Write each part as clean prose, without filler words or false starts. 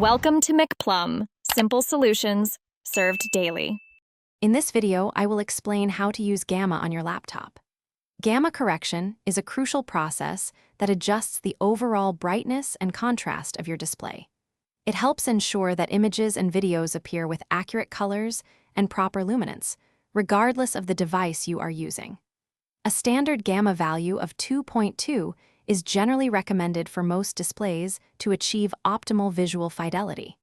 Welcome to McPlum, simple solutions served daily. In this video, I will explain how to use Gamma on your laptop. Gamma correction is a crucial process that adjusts the overall brightness and contrast of your display. It helps ensure that images and videos appear with accurate colors and proper luminance, regardless of the device you are using. A standard gamma value of 2.2 is generally recommended for most displays to achieve optimal visual fidelity.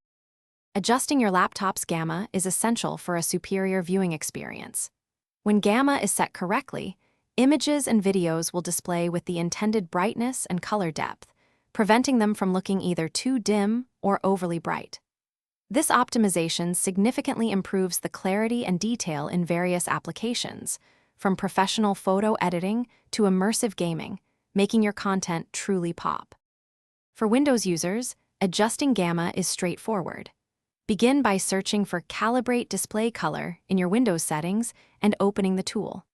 Adjusting your laptop's gamma is essential for a superior viewing experience. When gamma is set correctly, images and videos will display with the intended brightness and color depth, preventing them from looking either too dim or overly bright. This optimization significantly improves the clarity and detail in various applications, from professional photo editing to immersive gaming, making your content truly pop. For Windows users, adjusting gamma is straightforward. Begin by searching for Calibrate Display Color in your Windows settings and opening the tool.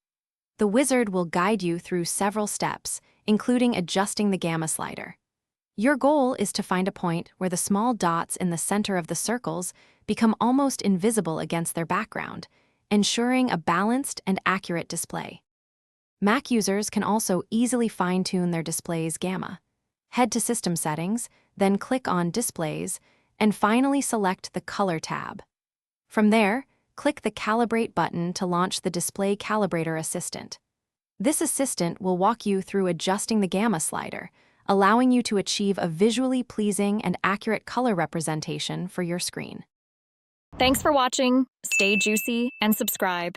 The wizard will guide you through several steps, including adjusting the gamma slider. Your goal is to find a point where the small dots in the center of the circles become almost invisible against their background, ensuring a balanced and accurate display. Mac users can also easily fine-tune their display's gamma. Head to System Settings, then click on Displays, and finally select the Color tab. From there, click the Calibrate button to launch the Display Calibrator Assistant. This assistant will walk you through adjusting the gamma slider, allowing you to achieve a visually pleasing and accurate color representation for your screen. Thanks for watching. Stay juicy and subscribe.